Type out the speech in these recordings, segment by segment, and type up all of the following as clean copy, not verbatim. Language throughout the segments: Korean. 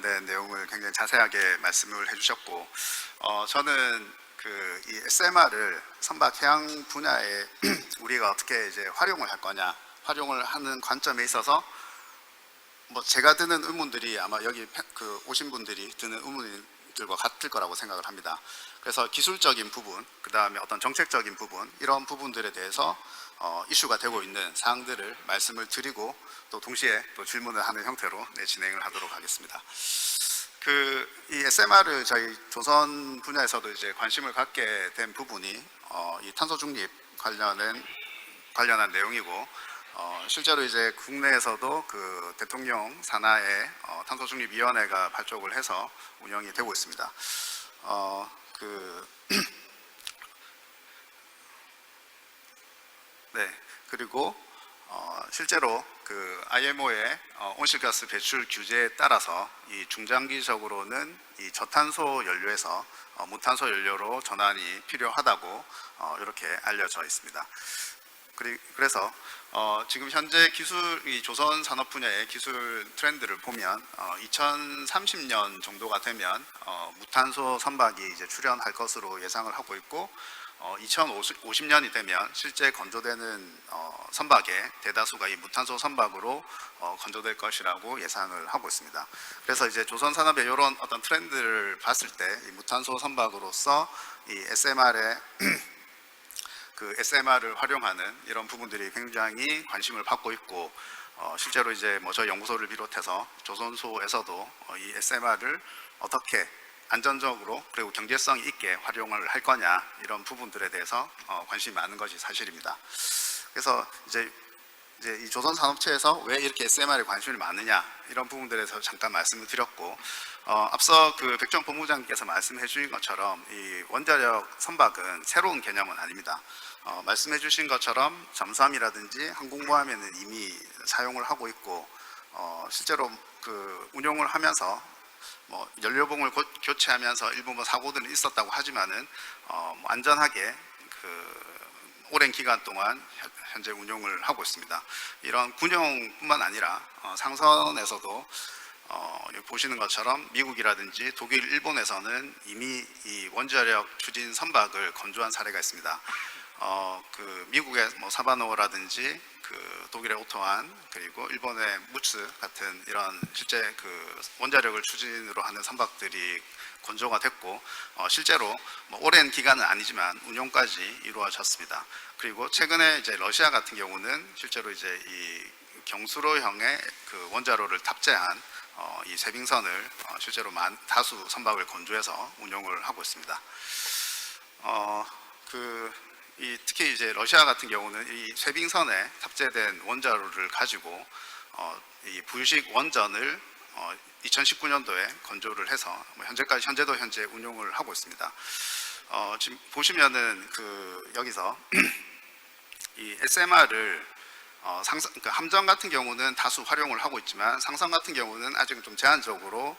관련된 내용을 굉장히 자세하게 말씀을 해주셨고, 저는 이 SMR을 선박 해양 분야에 우리가 어떻게 이제 활용을 할 거냐, 활용을 하는 관점에 있어서 제가 드는 의문들이 아마 여기 오신 분들이 드는 의문들과 같을 거라고 생각을 합니다. 그래서 기술적인 부분, 그 다음에 어떤 정책적인 부분, 이런 부분들에 대해서 이슈가 되고 있는 사항들을 말씀을 드리고 또 동시에 또 질문을 하는 형태로 진행을 하도록 하겠습니다. 이 SMR을 저희 조선 분야에서도 이제 관심을 갖게 된 부분이 이 탄소 중립 관련한 내용이고, 실제로 이제 국내에서도 그 대통령 산하에 탄소 중립 위원회가 발족을 해서 운영이 되고 있습니다. 네, 그리고 실제로 IMO의 온실가스 배출 규제에 따라서 이 중장기적으로는 이 저탄소 연료에서 무탄소 연료로 전환이 필요하다고 이렇게 알려져 있습니다. 그래서 지금 현재 이 조선 산업 분야의 기술 트렌드를 보면 2030년 정도가 되면 무탄소 선박이 이제 출현할 것으로 예상을 하고 있고, 2050년이 되면 실제 건조되는 선박의 대다수가 이 무탄소 선박으로 건조될 것이라고 예상을 하고 있습니다. 그래서 이제 조선 산업의 이런 어떤 트렌드를 봤을 때 이 무탄소 선박으로서 이 SMR을 활용하는 이런 부분들이 굉장히 관심을 받고 있고, 실제로 이제 저희 연구소를 비롯해서 조선소에서도 이 SMR을 어떻게 안전적으로 그리고 경제성 있게 활용을 할 거냐, 이런 부분들에 대해서 관심이 많은 것이 사실입니다. 그래서 이제 이 조선 산업체에서 왜 이렇게 SMR에 관심이 많으냐, 이런 부분들에 대해서 잠깐 말씀을 드렸고, 앞서 백종 본부장님께서 말씀해 주신 것처럼 이 원자력 선박은 새로운 개념은 아닙니다. 말씀해 주신 것처럼 잠수함이라든지 항공모함에는 이미 사용을 하고 있고, 실제로 운용을 하면서 연료봉을 교체하면서 일부 사고들은 있었다고 하지만은 안전하게 오랜 기간 동안 현재 운용을 하고 있습니다. 이런 군용뿐만 아니라 상선에서도 보시는 것처럼 미국이라든지 독일, 일본에서는 이미 이 원자력 추진 선박을 건조한 사례가 있습니다. 미국의 사바노라든지 독일의 오토한, 그리고 일본의 무츠 같은 이런 실제 원자력을 추진으로 하는 선박들이 건조가 됐고, 실제로 오랜 기간은 아니지만 운용까지 이루어졌습니다. 그리고 최근에 이제 러시아 같은 경우는 실제로 이제 이 경수로형의 원자로를 탑재한 이 세빙선을 실제로 다수 선박을 건조해서 운용을 하고 있습니다. 특히 이제 러시아 같은 경우는 이 쇠빙선에 탑재된 원자로를 가지고 이 부유식 원전을 2019년도에 건조를 해서 현재도 운용을 하고 있습니다. 지금 보시면은 여기서 이 SMR을 함정 같은 경우는 다수 활용을 하고 있지만, 상선 같은 경우는 아직은 좀 제한적으로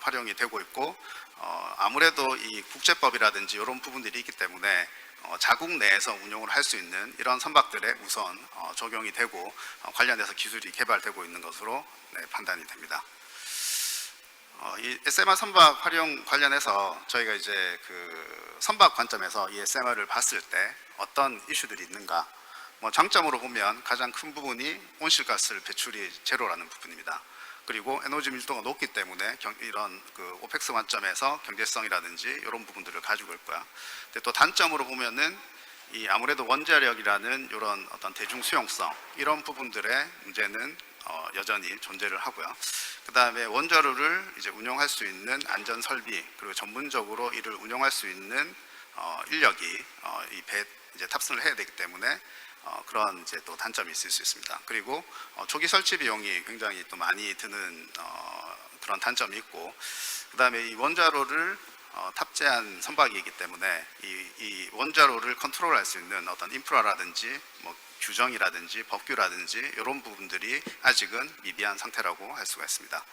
활용이 되고 있고, 아무래도 이 국제법이라든지 이런 부분들이 있기 때문에 자국 내에서 운용을 할 수 있는 이런 선박들에 우선 적용이 되고 관련해서 기술이 개발되고 있는 것으로 판단이 됩니다. 이 SMR 선박 활용 관련해서 저희가 이제 선박 관점에서 이 SMR을 봤을 때 어떤 이슈들이 있는가, 장점으로 보면 가장 큰 부분이 온실가스 배출이 제로라는 부분입니다. 그리고 에너지 밀도가 높기 때문에 이런 오펙스 관점에서 경제성이라든지 이런 부분들을 가지고 있고요. 근데 또 단점으로 보면은 이 아무래도 원자력이라는 이런 어떤 대중 수용성, 이런 부분들의 문제는 여전히 존재를 하고요. 그 다음에 원자로를 이제 운용할 수 있는 안전 설비, 그리고 전문적으로 이를 운용할 수 있는 인력이 이 배에 이제 탑승을 해야 되기 때문에 그런 이제 또 단점이 있을 수 있습니다. 그리고 초기 설치 비용이 굉장히 또 많이 드는 그런 단점이 있고, 그 다음에 이 원자로를 탑재한 선박이기 때문에 이 원자로를 컨트롤할 수 있는 어떤 인프라라든지 규정이라든지 법규라든지 이런 부분들이 아직은 미비한 상태라고 할 수가 있습니다.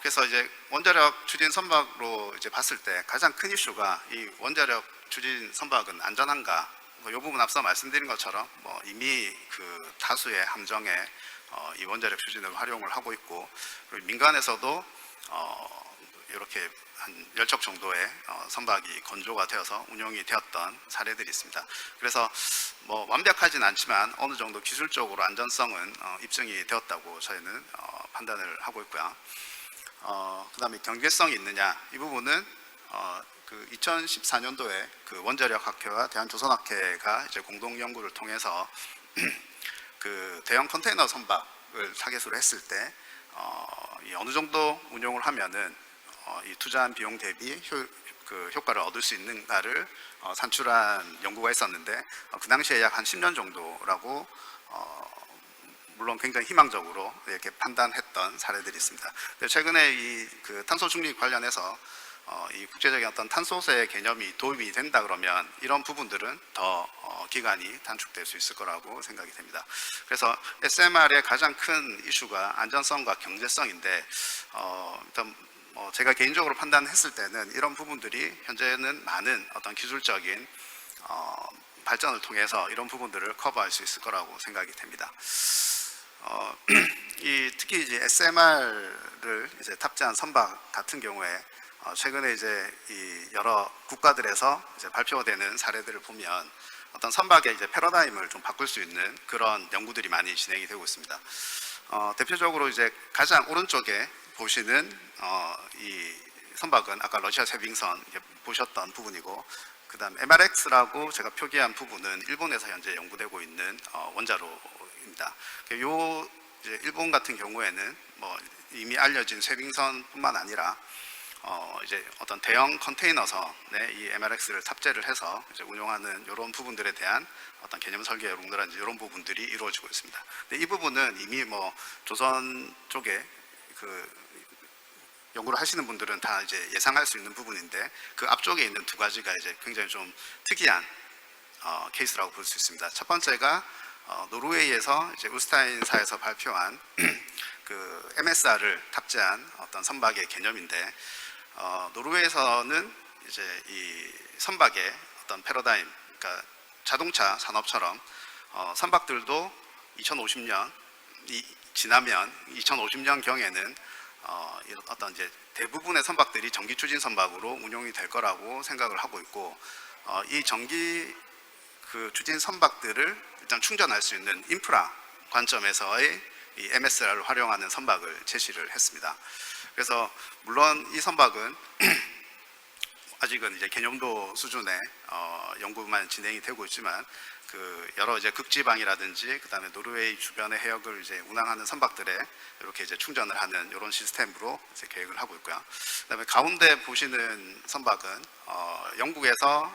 그래서 이제 원자력 추진 선박으로 이제 봤을 때 가장 큰 이슈가 이 원자력 추진 선박은 안전한가, 이 부분 앞서 말씀드린 것처럼 이미 다수의 함정에 이 원자력 추진을 활용을 하고 있고, 그리고 민간에서도 이렇게 한 10척 정도의 선박이 건조가 되어서 운용이 되었던 사례들이 있습니다. 그래서 뭐 완벽하진 않지만 어느 정도 기술적으로 안전성은 입증이 되었다고 저희는 판단을 하고 있고요. 그다음에 경제성이 있느냐, 이 부분은 그 2014년도에 그 원자력학회와 대한조선학회가 이제 공동 연구를 통해서 그 대형 컨테이너 선박을 타겟으로 했을 때 어느 정도 운용을 하면은 이 투자한 비용 대비 그 효과를 얻을 수 있는가를 산출한 연구가 있었는데, 그 당시에 약 한 10년 정도라고 물론 굉장히 희망적으로 이렇게 판단했던 사례들이 있습니다. 최근에 이 그 탄소 중립 관련해서 이 국제적인 어떤 탄소세 개념이 도입이 된다 그러면 이런 부분들은 더 기간이 단축될 수 있을 거라고 생각이 됩니다. 그래서 SMR의 가장 큰 이슈가 안전성과 경제성인데, 일단 제가 개인적으로 판단했을 때는 이런 부분들이 현재는 많은 어떤 기술적인 발전을 통해서 이런 부분들을 커버할 수 있을 거라고 생각이 됩니다. 특히 이제 SMR을 이제 탑재한 선박 같은 경우에 최근에 이제 이 여러 국가들에서 이제 발표되는 사례들을 보면 어떤 선박의 이제 패러다임을 좀 바꿀 수 있는 그런 연구들이 많이 진행이 되고 있습니다. 대표적으로 이제 가장 오른쪽에 보시는 이 선박은 아까 러시아 세빙선 보셨던 부분이고, 그다음 MRX라고 제가 표기한 부분은 일본에서 현재 연구되고 있는 원자로입니다. 요 이제 일본 같은 경우에는 뭐 이미 알려진 세빙선뿐만 아니라 이제 어떤 대형 컨테이너선에 이 MRX를 탑재를 해서 이제 운용하는 이런 부분들에 대한 어떤 개념 설계 연구라든지 이런 부분들이 이루어지고 있습니다. 근데 이 부분은 이미 뭐 조선 쪽에 그 연구를 하시는 분들은 다 이제 예상할 수 있는 부분인데, 그 앞쪽에 있는 두 가지가 이제 굉장히 좀 특이한 케이스라고 볼 수 있습니다. 첫 번째가 노르웨이에서 이제 울스타인사에서 발표한 그 MSR을 탑재한 어떤 선박의 개념인데, 노르웨이에서는 이제 이 선박의 어떤 패러다임, 그러니까 자동차 산업처럼 선박들도 2050년이 지나면 2050년 경에는 어떤 이제 대부분의 선박들이 전기 추진 선박으로 운용이 될 거라고 생각을 하고 있고, 이 전기 그 추진 선박들을 일단 충전할 수 있는 인프라 관점에서의 이 MSR을 활용하는 선박을 제시를 했습니다. 그래서 물론 이 선박은 아직은 이제 개념도 수준의 연구만 진행이 되고 있지만, 그 여러 이제 극지방이라든지 그다음에 노르웨이 주변의 해역을 이제 운항하는 선박들에 이렇게 이제 충전을 하는 이런 시스템으로 이제 계획을 하고 있고요. 그다음에 가운데 보시는 선박은 영국에서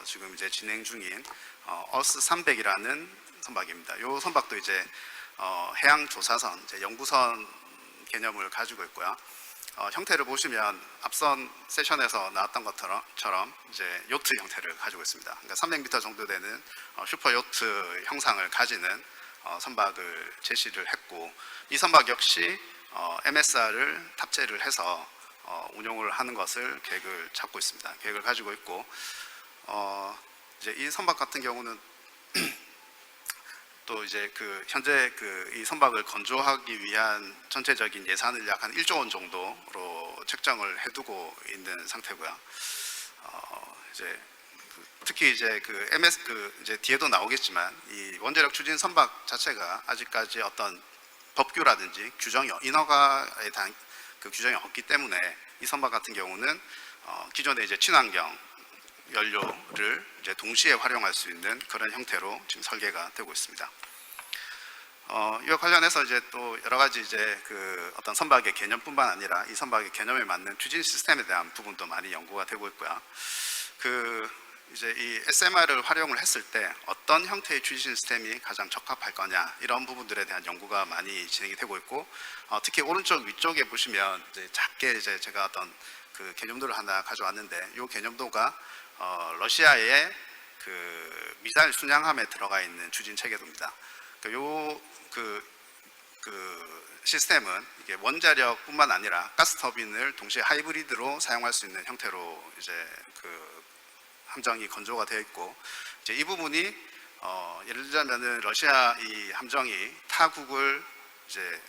지금 이제 진행 중인 어스 300이라는 선박입니다. 이 선박도 이제 해양 조사선, 이제 연구선 개념을 가지고 있고요. 형태를 보시면 앞선 세션에서 나왔던 것처럼 이제 요트 형태를 가지고 있습니다. 그러니까 300m 정도 되는 슈퍼 요트 형상을 가지는 선박을 제시를 했고, 이 선박 역시 MSR을 탑재를 해서 운용을 하는 것을 계획을 잡고 있습니다. 계획을 가지고 있고, 이제 이 선박 같은 경우는 또 이제 그 현재 그 이 선박을 건조하기 위한 전체적인 예산을 약 한 1조 원 정도로 책정을 해두고 있는 상태고요. 이제 특히 이제 그 MS 그 이제 뒤에도 나오겠지만 이 원자력 추진 선박 자체가 아직까지 어떤 법규라든지 규정이 인허가에 대한 그 규정이 없기 때문에 이 선박 같은 경우는 기존의 이제 친환경 연료를 이제 동시에 활용할 수 있는 그런 형태로 지금 설계가 되고 있습니다. 이와 관련해서 이제 또 여러 가지 이제 그 어떤 선박의 개념뿐만 아니라 이 선박의 개념에 맞는 추진 시스템에 대한 부분도 많이 연구가 되고 있고요. 그 이제 이 SMR을 활용을 했을 때 어떤 형태의 추진 시스템이 가장 적합할 거냐, 이런 부분들에 대한 연구가 많이 진행이 되고 있고, 특히 오른쪽 위쪽에 보시면 이제 작게 이제 제가 어떤 그 개념도를 하나 가져왔는데, 이 개념도가 러시아의 그 미사일 순양함에 들어가 있는 추진 체계도입니다. 그 시스템은 이게 원자력뿐만 아니라 가스 터빈을 동시에 하이브리드로 사용할 수 있는 형태로 이제 그 함정이 건조가 되어 있고, 이제 이 부분이 예를 들자면은 러시아 이 함정이 타국을 이제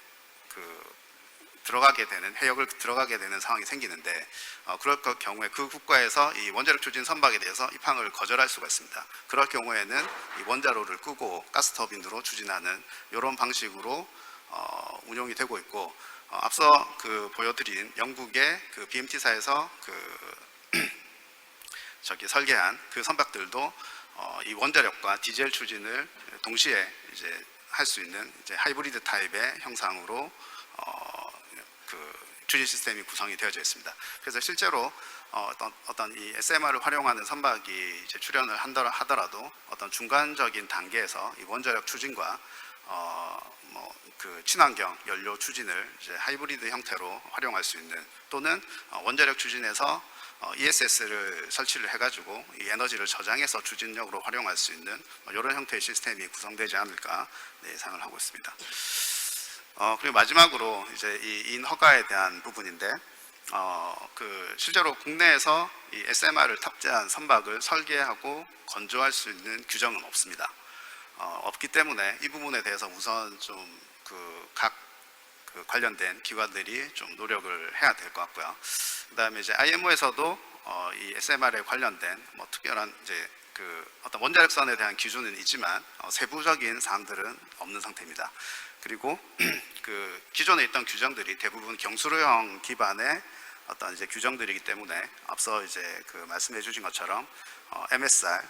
들어가게 되는 해역을 들어가게 되는 상황이 생기는데 그럴 경우에 그 국가에서 이 원자력 추진 선박에 대해서 입항을 거절할 수가 있습니다. 그럴 경우에는 이 원자로를 끄고 가스터빈으로 추진하는 이런 방식으로 운용이 되고 있고 앞서 보여드린 영국의 BMT사에서 설계한 그 선박들도 이 원자력과 디젤 추진을 동시에 이제 할 수 있는 이제 하이브리드 타입의 형상으로 추진 시스템이 구성이 되어져 있습니다. 그래서 실제로 어떤 이 SMR을 활용하는 선박이 이제 출현을 하더라도 어떤 중간적인 단계에서 이 원자력 추진과 친환경 연료 추진을 이제 하이브리드 형태로 활용할 수 있는 또는 원자력 추진에서 ESS를 설치를 해가지고 이 에너지를 저장해서 추진력으로 활용할 수 있는 이런 형태의 시스템이 구성되지 않을까 예상을 하고 있습니다. 그리고 마지막으로 이제 이 인허가에 대한 부분인데 실제로 국내에서 이 SMR을 탑재한 선박을 설계하고 건조할 수 있는 규정은 없습니다. 없기 때문에 이 부분에 대해서 우선 좀 각 관련된 기관들이 좀 노력을 해야 될 것 같고요. 그다음에 이제 IMO에서도 이 SMR에 관련된 특별한 이제 어떤 원자력선에 대한 기준은 있지만 세부적인 사항들은 없는 상태입니다. 그리고 기존에 있던 규정들이 대부분 경수로형 기반의 어떤 이제 규정들이기 때문에 앞서 이제 말씀해 주신 것처럼 MSR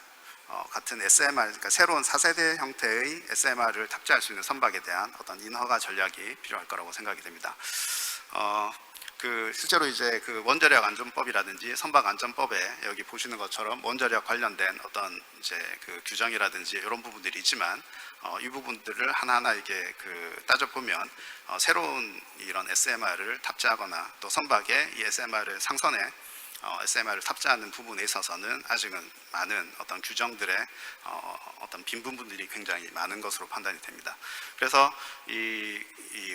같은 SMR, 그러니까 새로운 4세대 형태의 SMR을 탑재할 수 있는 선박에 대한 어떤 인허가 전략이 필요할 거라고 생각이 됩니다. 실제로 이제 원자력 안전법이라든지 선박 안전법에 여기 보시는 것처럼 원자력 관련된 어떤 이제 규정이라든지 이런 부분들이 있지만 이 부분들을 하나하나 이게 따져보면 새로운 이런 SMR을 탑재하거나 또 선박에 이 SMR을 상선에 SMR을 탑재하는 부분에 있어서는 아직은 많은 어떤 규정들의 어떤 빈 부분들이 굉장히 많은 것으로 판단이 됩니다. 그래서 이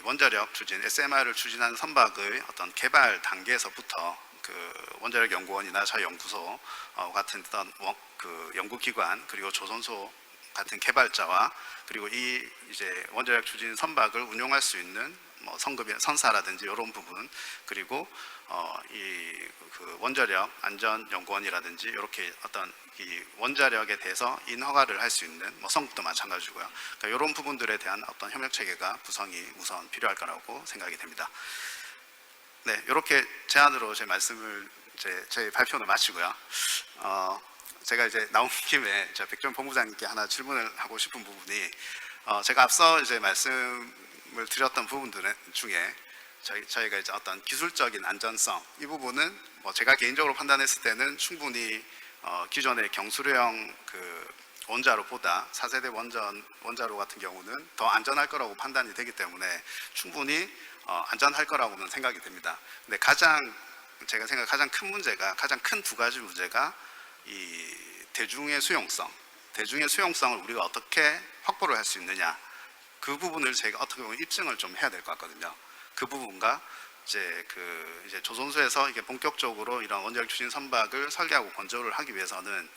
원자력 추진, SMR을 추진하는 선박의 어떤 개발 단계에서부터 원자력 연구원이나 저연구소 같은 어떤 연구기관 그리고 조선소 같은 개발자와 그리고 이 이제 원자력 추진 선박을 운용할 수 있는 성급의 선사라든지 이런 부분 그리고 원자력 안전연구원이라든지 이렇게 어떤 이 원자력에 대해서 인허가를 할 수 있는 성국도 마찬가지고요. 그러니까 이런 부분들에 대한 어떤 협력 체계가 구성이 우선 필요할 거라고 생각이 됩니다. 네, 이렇게 제안으로 제 말씀을 제 발표는 마치고요. 제가 이제 나온 김에 백전 본부장님께 하나 질문을 하고 싶은 부분이 제가 앞서 이제 말씀을 드렸던 부분들 중에 저희가 이제 어떤 기술적인 안전성 이 부분은 제가 개인적으로 판단했을 때는 충분히 기존의 경수료형 원자로보다 4세대 원자로 같은 경우는 더 안전할 거라고 판단이 되기 때문에 충분히 안전할 거라고는 생각이 됩니다. 근데 제가 생각 가장 큰 두 가지 문제가 이 대중의 수용성을 우리가 어떻게 확보를 할 수 있느냐 그 부분을 제가 어떻게 보면 입증을 좀 해야 될 것 같거든요. 그 부분과 이제 조선소에서 이게 본격적으로 이런 원자력 추진 선박을 설계하고 건조를 하기 위해서는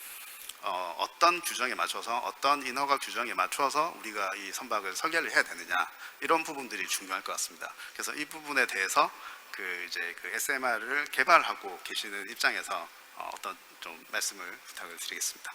어떤 규정에 맞춰서 어떤 인허가 규정에 맞춰서 우리가 이 선박을 설계를 해야 되느냐 이런 부분들이 중요할 것 같습니다. 그래서 이 부분에 대해서 SMR을 개발하고 계시는 입장에서 어떤 좀 말씀을 부탁을 드리겠습니다.